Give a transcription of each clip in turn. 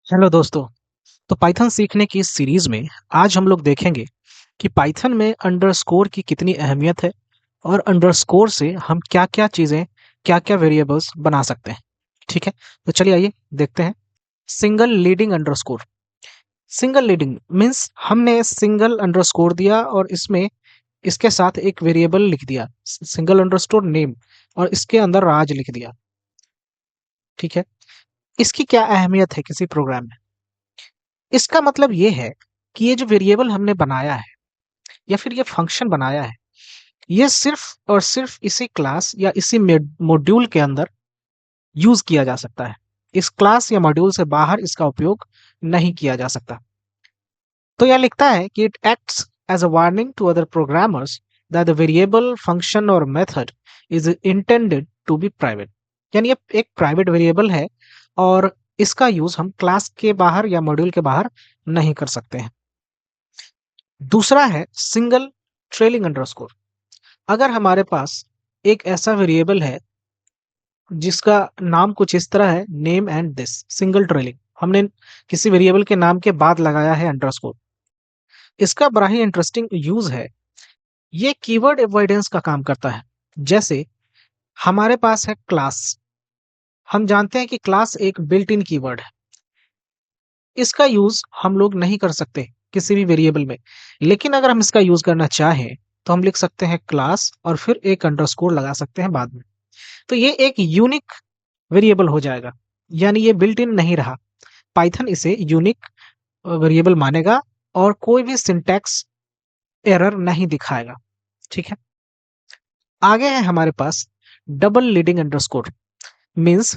Hello दोस्तों। तो Python सीखने की इस सीरीज में आज हम लोग देखेंगे कि पाइथन में अंडरस्कोर की कितनी अहमियत है और अंडरस्कोर से हम क्या-क्या चीज़ें, क्या-क्या वेरिएबल्स बना सकते हैं। ठीक है? तो चलिए आइए देखते हैं। Single leading underscore. Single leading means हमने सिंगल अंडरस्कोर दिया और इसमें इसके साथ एक वेरिएबल लिख दिया, सिंगल अंडरस्कोर नेम, और इसके अंदर राज लिख दिया। ठीक है? इसकी क्या अहमियत है किसी प्रोग्राम में? इसका मतलब ये है कि ये जो वेरिएबल हमने बनाया है या फिर ये फंक्शन बनाया है, ये सिर्फ और सिर्फ इसी क्लास या इसी मॉड्यूल के अंदर यूज किया जा सकता है। इस क्लास या मॉड्यूल से बाहर इसका उपयोग नहीं किया जा सकता। तो यह लिखता है कि it acts as a warning to other programmers that the variable function और method is intended to be private. यानी ये एक प्राइवेट वेरिएबल है और इसका यूज हम क्लास के बाहर या मॉड्यूल के बाहर नहीं कर सकते हैं। दूसरा है सिंगल ट्रेलिंग अंडरस्कोर। अगर हमारे पास एक ऐसा वेरिएबल है जिसका नाम कुछ इस तरह है, name and this single trailing, हमने किसी वेरिएबल के नाम के बाद लगाया है अंडरस्कोर। इसका बड़ा ही इंटरेस्टिंग यूज है। ये कीवर्ड एवॉइडेंस का काम करता है। जैसे हमारे पास है क्लास। हम जानते हैं कि क्लास एक बिल्ट इन कीवर्ड है। इसका यूज हम लोग नहीं कर सकते किसी भी वेरिएबल में, लेकिन अगर हम इसका यूज करना चाहें तो हम लिख सकते हैं क्लास और फिर एक अंडरस्कोर लगा सकते हैं बाद में। तो ये एक यूनिक वेरिएबल हो जाएगा, यानी ये बिल्ट इन नहीं रहा। पाइथन इसे यूनिक वेरिएबल मानेगा और कोई भी सिंटैक्स एरर नहीं दिखाएगा। ठीक है? आगे है हमारे पास डबल लीडिंग अंडरस्कोर। मीन्स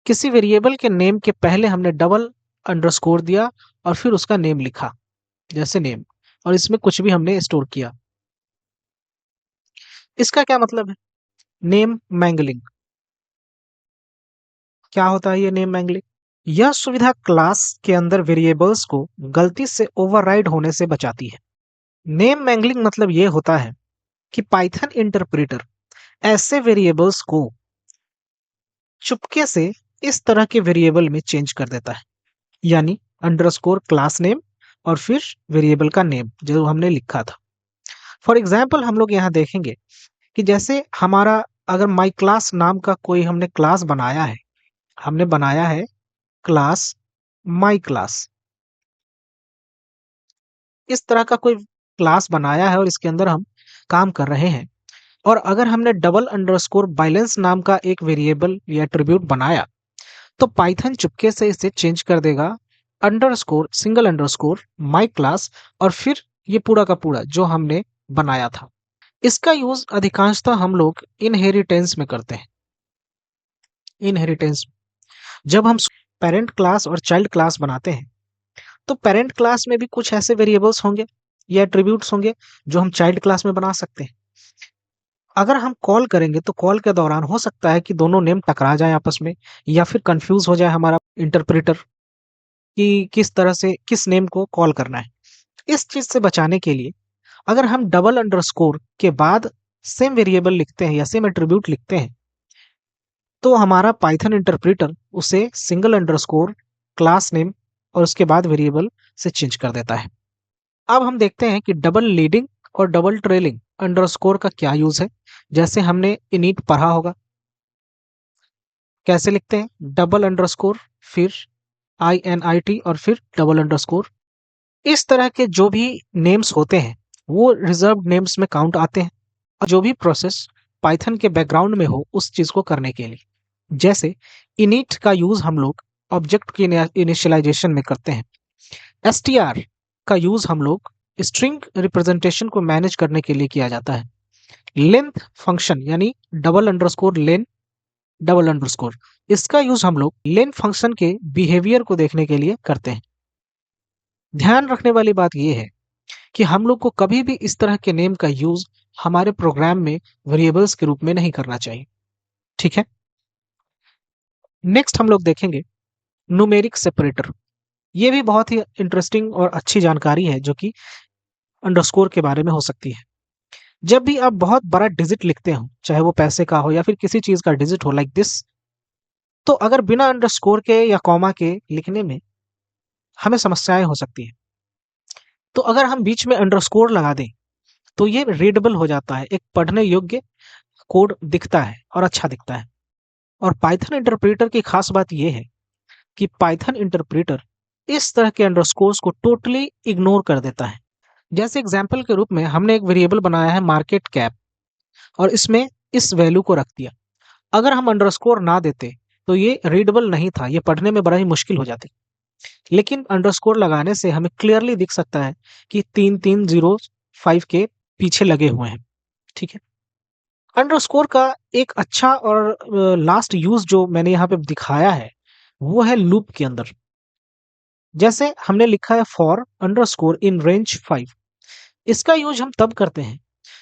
किसी वेरिएबल के नेम के पहले हमने डबल अंडरस्कोर दिया और फिर उसका नेम लिखा, जैसे नेम, और इसमें कुछ भी हमने स्टोर किया। इसका क्या मतलब है? Name mangling. क्या होता है ये नेम मैंगलिंग? यह सुविधा क्लास के अंदर वेरिएबल्स को गलती से ओवरराइड होने से बचाती है। नेम मैंगलिंग मतलब ये होता है कि पाइथन इंटरप्रेटर ऐसे वेरिएबल्स को चुपके से इस तरह के वेरिएबल में चेंज कर देता है, यानी अंडरस्कोर क्लास नेम और फिर वेरिएबल का नेम जो हमने लिखा था। फॉर एग्जाम्पल हम लोग यहाँ देखेंगे कि जैसे हमारा अगर माई क्लास नाम का कोई हमने क्लास बनाया है, हमने बनाया है क्लास माई क्लास, इस तरह का कोई क्लास बनाया है और इसके अंदर हम काम कर रहे हैं, और अगर हमने डबल अंडरस्कोर बैलेंस नाम का एक वेरिएबल या एट्रीब्यूट बनाया, तो पाइथन चुपके से इसे चेंज कर देगा underscore single underscore my class और फिर ये पूरा का पूरा जो हमने बनाया था। इसका यूज अधिकांशतः हम लोग इनहेरिटेंस में करते हैं। इनहेरिटेंस जब हम पेरेंट क्लास और चाइल्ड क्लास बनाते हैं, तो पेरेंट क्लास में भी कुछ ऐसे वेरिएबल्स होंगे या एट्रीब्यूट्स होंगे जो हम चाइल्ड क्लास में बना सकते हैं। अगर हम कॉल करेंगे तो कॉल के दौरान हो सकता है कि दोनों नेम टकरा जाए आपस में, या फिर कंफ्यूज हो जाए हमारा इंटरप्रेटर कि किस तरह से किस नेम को कॉल करना है। इस चीज से बचाने के लिए अगर हम डबल अंडरस्कोर के बाद सेम वेरिएबल लिखते हैं या सेम एट्रीब्यूट लिखते हैं, तो हमारा पाइथन इंटरप्रेटर उसे सिंगल अंडरस्कोर क्लास नेम और उसके बाद वेरिएबल से चेंज कर देता है। अब हम देखते हैं कि डबल लीडिंग और डबल ट्रेलिंग अंडरस्कोर का क्या यूज है। जैसे हमने इनिट पढ़ा होगा, कैसे लिखते हैं? डबल अंडरस्कोर फिर INIT और फिर डबल अंडरस्कोर। इस तरह के जो भी नेम्स होते हैं वो रिजर्व नेम्स में काउंट आते हैं, और जो भी प्रोसेस पाइथन के बैकग्राउंड में हो उस चीज को करने के लिए। जैसे इनिट का यूज हम लोग ऑब्जेक्ट की इनिशियलाइजेशन में करते हैं। STR का यूज हम लोग स्ट्रिंग रिप्रेजेंटेशन को मैनेज करने के लिए किया जाता है। लेंथ फंक्शन यानी डबल अंडरस्कोर लेन डबल अंडरस्कोर, इसका यूज हम लोग लेन फंक्शन के बिहेवियर को देखने के लिए करते हैं। ध्यान रखने वाली बात यह है कि हम लोग को कभी भी इस तरह के नेम का यूज हमारे प्रोग्राम में वेरिएबल्स के रूप में नहीं करना चाहिए। ठीक है? नेक्स्ट हम लोग देखेंगे न्यूमेरिक सेपरेटर। ये भी बहुत ही इंटरेस्टिंग और अच्छी जानकारी है जो कि अंडरस्कोर के बारे में हो सकती है। जब भी आप बहुत बड़ा डिजिट लिखते हो, चाहे वो पैसे का हो या फिर किसी चीज का डिजिट हो लाइक दिस, तो अगर बिना अंडरस्कोर के या कॉमा के लिखने में हमें समस्याएं हो सकती हैं। तो अगर हम बीच में अंडरस्कोर लगा दें तो ये रीडेबल हो जाता है, एक पढ़ने योग्य कोड दिखता है और अच्छा दिखता है। और पाइथन इंटरप्रेटर की खास बात यह है कि पाइथन इंटरप्रेटर इस तरह के अंडरस्कोर्स को टोटली इग्नोर कर देता है। जैसे एग्जाम्पल के रूप में हमने एक वेरिएबल बनाया है मार्केट कैप और इसमें इस वैल्यू को रख दिया। अगर हम अंडरस्कोर ना देते तो ये रीडेबल नहीं था, ये पढ़ने में बड़ा ही मुश्किल हो जाती। लेकिन अंडरस्कोर लगाने से हमें क्लियरली दिख सकता है कि 3 3 0 5 के पीछे लगे हुए हैं। ठीक है। अंडरस्कोर का एक अच्छा और लास्ट यूज जो मैंने यहाँ पे दिखाया है वो है लूप के अंदर। जैसे हमने लिखा है फॉर अंडरस्कोर इन रेंज 5। इसका यूज हम तब करते हैं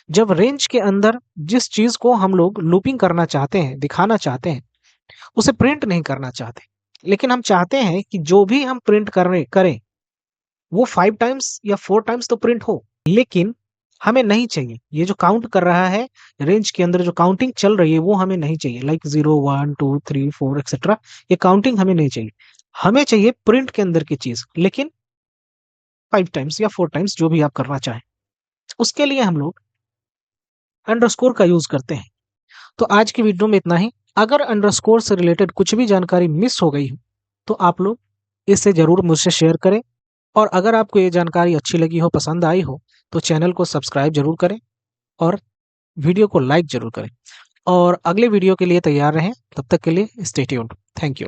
जब रेंज के अंदर जिस चीज को हम लोग लूपिंग करना चाहते हैं, दिखाना चाहते हैं, उसे प्रिंट नहीं करना चाहते, लेकिन हम चाहते हैं कि जो भी हम प्रिंट करें वो 5 टाइम्स या 4 टाइम्स तो प्रिंट हो। लेकिन हमें नहीं चाहिए ये जो काउंट कर रहा है, रेंज के अंदर जो काउंटिंग चल रही है वो हमें नहीं चाहिए, लाइक 0 1 2 3 4 एक्सेट्रा। ये काउंटिंग हमें नहीं चाहिए। हमें चाहिए प्रिंट के अंदर की चीज, लेकिन 5 टाइम्स या 4 टाइम्स जो भी आप करना चाहें। उसके लिए हम लोग अंडरस्कोर का यूज करते हैं। तो आज की वीडियो में इतना ही। अगर अंडरस्कोर से रिलेटेड कुछ भी जानकारी मिस हो गई हो तो आप लोग इसे जरूर मुझसे शेयर करें। और अगर आपको ये जानकारी अच्छी लगी हो, पसंद आई हो, तो चैनल को सब्सक्राइब जरूर करें और वीडियो को लाइक जरूर करें। और अगले वीडियो के लिए तैयार रहें। तब तक के लिए स्टे ट्यून्ड। Thank you.